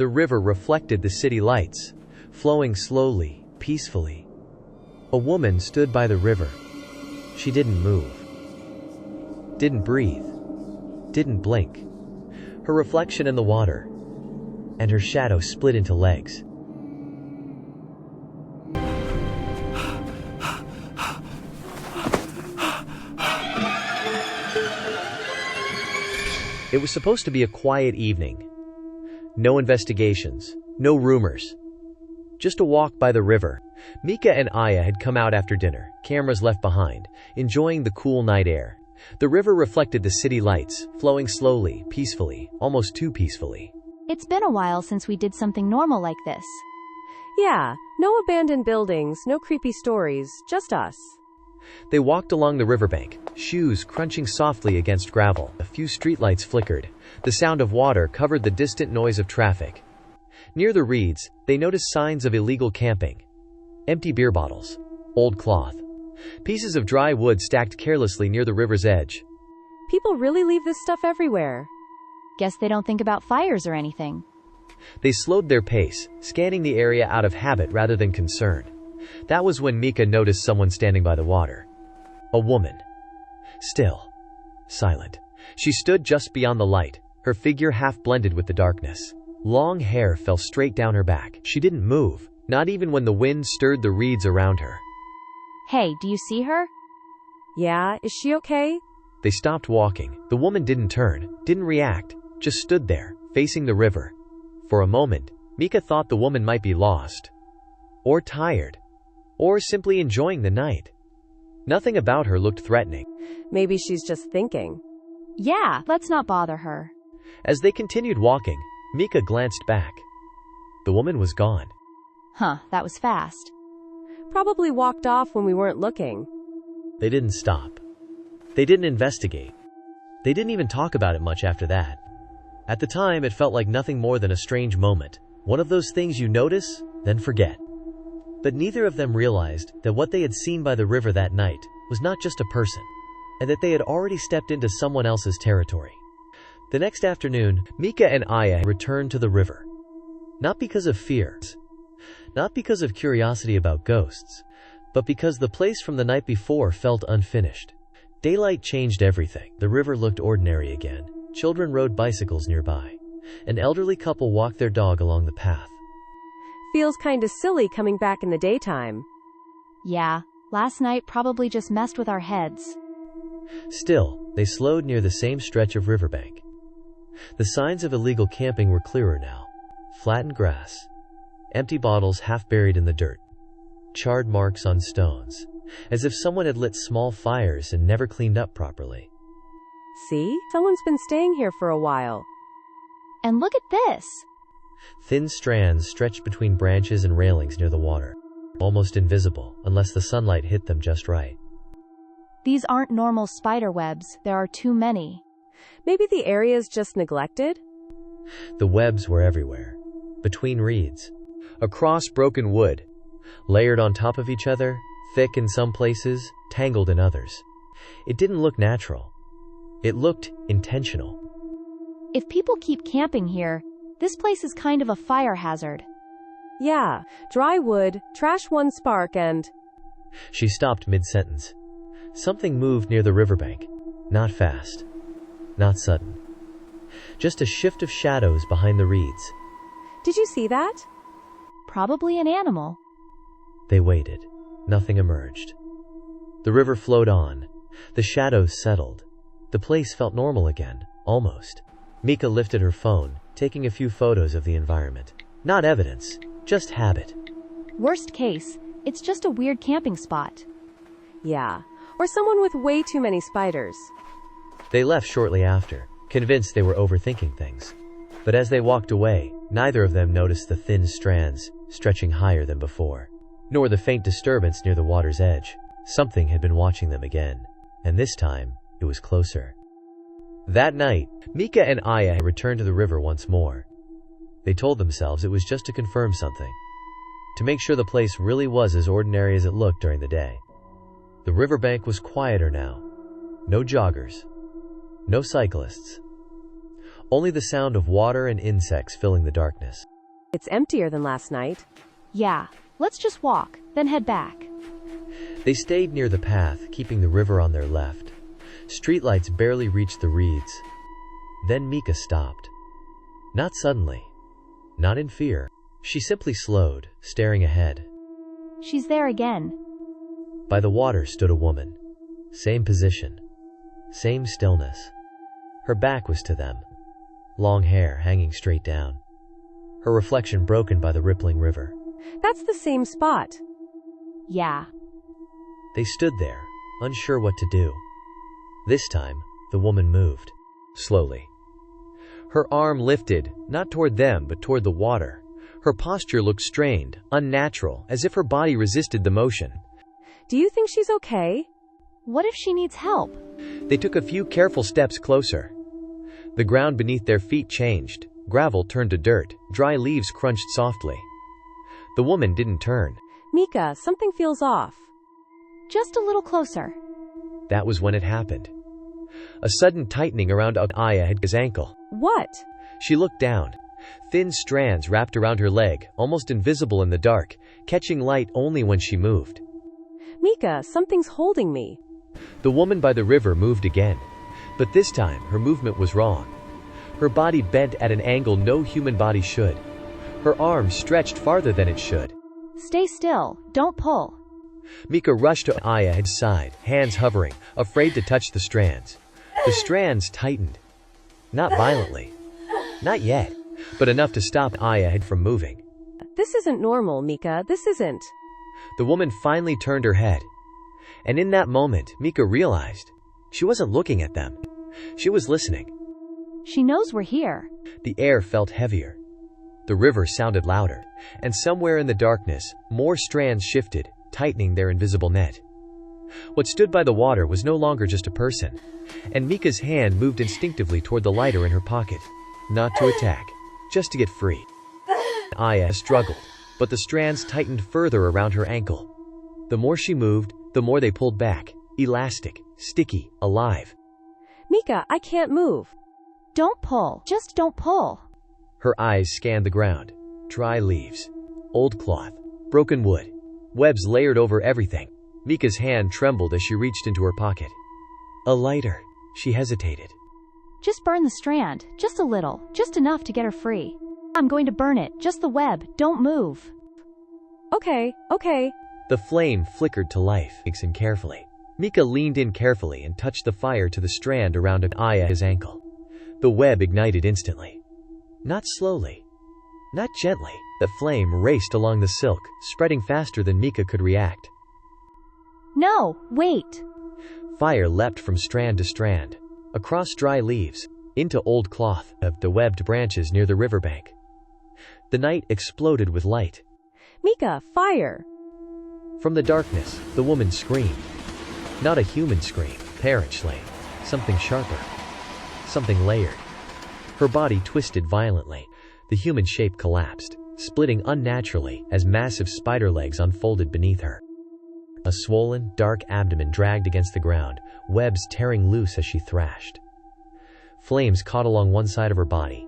The river reflected the city lights, flowing slowly, peacefully. A woman stood by the river. She didn't move, didn't breathe, didn't blink. Her reflection in the water, and her shadow split into legs. It was supposed to be a quiet evening. No investigations, no rumors. Just a walk by the river. Mika and Aya had come out after dinner, cameras left behind, enjoying the cool night air. The river reflected the city lights, flowing slowly, peacefully, almost too peacefully. It's been a while since we did something normal like this. Yeah, no abandoned buildings, no creepy stories, just us. They walked along the riverbank, shoes crunching softly against gravel. A few streetlights flickered. The sound of water covered the distant noise of traffic. Near the reeds, they noticed signs of illegal camping. Empty beer bottles, old cloth, pieces of dry wood stacked carelessly near the river's edge. People really leave this stuff everywhere. Guess they don't think about fires or anything. They slowed their pace, scanning the area out of habit rather than concern. That was when Mika noticed someone standing by the water. A woman. Still. Silent. She stood just beyond the light, her figure half blended with the darkness. Long hair fell straight down her back. She didn't move, not even when the wind stirred the reeds around her. Hey, do you see her? Yeah, is she okay? They stopped walking. The woman didn't turn, didn't react, just stood there, facing the river. For a moment, Mika thought the woman might be lost. Or tired. Or simply enjoying the night. Nothing about her looked threatening. Maybe she's just thinking. Yeah, let's not bother her. As they continued walking, Mika glanced back. The woman was gone. Huh, that was fast. Probably walked off when we weren't looking. They didn't stop. They didn't investigate. They didn't even talk about it much after that. At the time, it felt like nothing more than a strange moment. One of those things you notice, then forget. But neither of them realized that what they had seen by the river that night was not just a person, and that they had already stepped into someone else's territory. The next afternoon, Mika and Aya returned to the river. Not because of fear, not because of curiosity about ghosts, but because the place from the night before felt unfinished. Daylight changed everything. The river looked ordinary again. Children rode bicycles nearby. An elderly couple walked their dog along the path. Feels kinda silly coming back in the daytime. Yeah, last night probably just messed with our heads. Still, they slowed near the same stretch of riverbank. The signs of illegal camping were clearer now. Flattened grass, empty bottles half buried in the dirt, charred marks on stones, as if someone had lit small fires and never cleaned up properly. See? Someone's been staying here for a while. And look at this! Thin strands stretched between branches and railings near the water, almost invisible unless the sunlight hit them just right. These aren't normal spider webs, there are too many. Maybe the area's just neglected? The webs were everywhere, between reeds, across broken wood, layered on top of each other, thick in some places, tangled in others. It didn't look natural. It looked intentional. If people keep camping here, this place is kind of a fire hazard. Yeah, dry wood, trash one spark and... She stopped mid-sentence. Something moved near the riverbank. Not fast. Not sudden. Just a shift of shadows behind the reeds. Did you see that? Probably an animal. They waited. Nothing emerged. The river flowed on. The shadows settled. The place felt normal again, almost. Mika lifted her phone, taking a few photos of the environment. Not evidence, just habit. Worst case, it's just a weird camping spot. Yeah, or someone with way too many spiders. They left shortly after, convinced they were overthinking things. But as they walked away, neither of them noticed the thin strands stretching higher than before, nor the faint disturbance near the water's edge. Something had been watching them again, and this time, it was closer. That night, Mika and Aya returned to the river once more. They told themselves it was just to confirm something, to make sure the place really was as ordinary as it looked during the day. The riverbank was quieter now. No joggers. No cyclists. Only the sound of water and insects filling the darkness. It's emptier than last night. Yeah, let's just walk, then head back. They stayed near the path, keeping the river on their left. Streetlights barely reached the reeds. Then Mika stopped. Not suddenly. Not in fear. She simply slowed, staring ahead. She's there again. By the water stood a woman. Same position. Same stillness. Her back was to them. Long hair hanging straight down. Her reflection broken by the rippling river. That's the same spot. Yeah. They stood there, unsure what to do. This time, the woman moved. Slowly. Her arm lifted, not toward them, but toward the water. Her posture looked strained, unnatural, as if her body resisted the motion. Do you think she's okay? What if she needs help? They took a few careful steps closer. The ground beneath their feet changed. Gravel turned to dirt. Dry leaves crunched softly. The woman didn't turn. Mika, something feels off. Just a little closer. That was when it happened. A sudden tightening around Aya's ankle. What? She looked down. Thin strands wrapped around her leg, almost invisible in the dark, catching light only when she moved. Mika, something's holding me. The woman by the river moved again. But this time, her movement was wrong. Her body bent at an angle no human body should. Her arms stretched farther than it should. Stay still, don't pull. Mika rushed to Aya's side, hands hovering, afraid to touch the strands. The strands tightened. Not violently. Not yet, but enough to stop Aya from moving. This isn't normal, Mika. This isn't. The woman finally turned her head. And in that moment, Mika realized she wasn't looking at them. She was listening. She knows we're here. The air felt heavier. The river sounded louder. And somewhere in the darkness, more strands shifted, tightening their invisible net. What stood by the water was no longer just a person. And Mika's hand moved instinctively toward the lighter in her pocket. Not to attack, just to get free. Aya struggled, but the strands tightened further around her ankle. The more she moved, the more they pulled back, elastic, sticky, alive. Mika, I can't move. Don't pull. Just don't pull. Her eyes scanned the ground. Dry leaves. Old cloth. Broken wood. Webs layered over everything. Mika's hand trembled as she reached into her pocket. A lighter. She hesitated. Just burn the strand. Just a little. Just enough to get her free. I'm going to burn it. Just the web. Don't move. Okay. The flame flickered to life, fixing carefully. Mika leaned in carefully and touched the fire to the strand around Aya's ankle. The web ignited instantly. Not slowly. Not gently. The flame raced along the silk, spreading faster than Mika could react. No, wait. Fire leapt from strand to strand, across dry leaves, into old cloth, of the webbed branches near the riverbank. The night exploded with light. Mika, fire! From the darkness, the woman screamed. Not a human scream, parachly. Something sharper. Something layered. Her body twisted violently. The human shape collapsed, splitting unnaturally as massive spider legs unfolded beneath her. A swollen, dark abdomen dragged against the ground, webs tearing loose as she thrashed. Flames caught along one side of her body.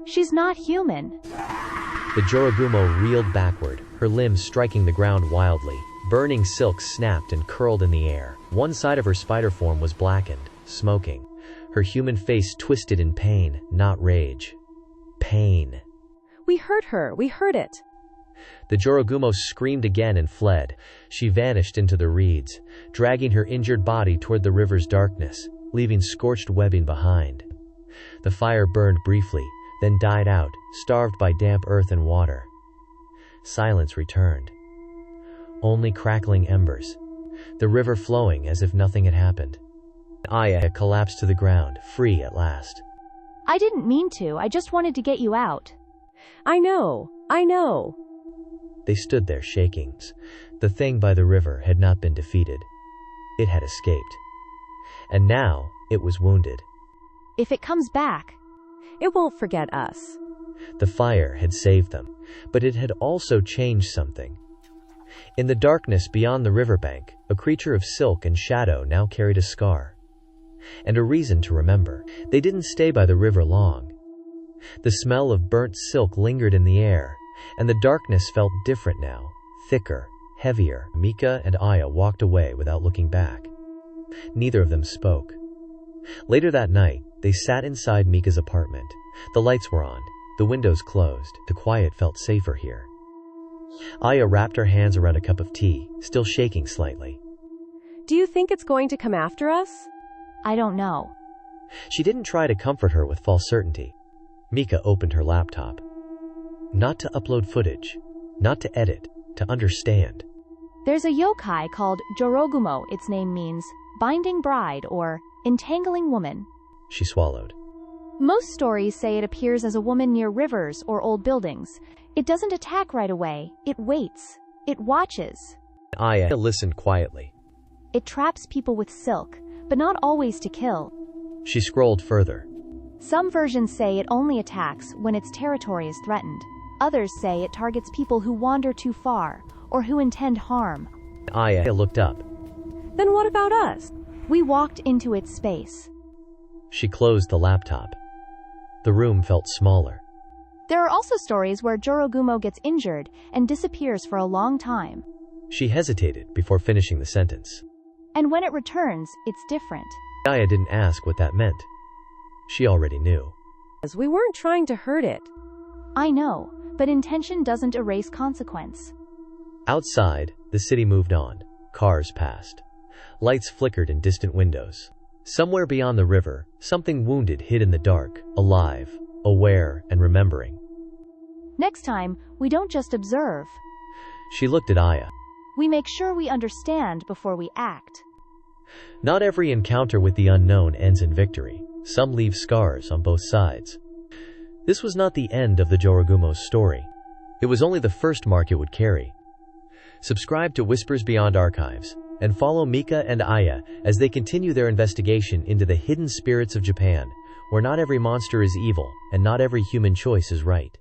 She's not human. The Jorōgumo reeled backward, her limbs striking the ground wildly. Burning silk snapped and curled in the air. One side of her spider form was blackened, smoking. Her human face twisted in pain, not rage. Pain. We heard her. We heard it. The Jorōgumo screamed again and fled. She vanished into the reeds, dragging her injured body toward the river's darkness, leaving scorched webbing behind. The fire burned briefly, then died out, starved by damp earth and water. Silence returned. Only crackling embers. The river flowing as if nothing had happened. Aya collapsed to the ground, free at last. I didn't mean to. I just wanted to get you out. I know. They stood there shaking. The thing by the river had not been defeated. It had escaped. And now, it was wounded. If it comes back, it won't forget us. The fire had saved them, but it had also changed something. In the darkness beyond the riverbank, a creature of silk and shadow now carried a scar. And a reason to remember. They didn't stay by the river long. The smell of burnt silk lingered in the air, and the darkness felt different now, thicker, heavier. Mika and Aya walked away without looking back. Neither of them spoke. Later that night, they sat inside Mika's apartment. The lights were on, the windows closed. The quiet felt safer here. Aya wrapped her hands around a cup of tea, still shaking slightly. Do you think it's going to come after us? I don't know. She didn't try to comfort her with false certainty. Mika opened her laptop. Not to upload footage, not to edit, to understand. There's a yokai called Jorōgumo. Its name means binding bride or entangling woman. She swallowed. Most stories say it appears as a woman near rivers or old buildings. It doesn't attack right away. It waits. It watches. Aya listened quietly. It traps people with silk, but not always to kill. She scrolled further. Some versions say it only attacks when its territory is threatened. Others say it targets people who wander too far or who intend harm. Aya looked up. Then what about us? We walked into its space. She closed the laptop. The room felt smaller. There are also stories where Jorōgumo gets injured and disappears for a long time. She hesitated before finishing the sentence. And when it returns, it's different. Aya didn't ask what that meant. She already knew. As we weren't trying to hurt it. I know, but intention doesn't erase consequence. Outside, the city moved on. Cars passed. Lights flickered in distant windows. Somewhere beyond the river, something wounded hid in the dark, alive, aware, and remembering. Next time, we don't just observe. She looked at Aya. We make sure we understand before we act. Not every encounter with the unknown ends in victory. Some leave scars on both sides. This was not the end of the Jorōgumo's story. It was only the first mark it would carry. Subscribe to Whispers Beyond Archives, and follow Mika and Aya as they continue their investigation into the hidden spirits of Japan, where not every monster is evil and not every human choice is right.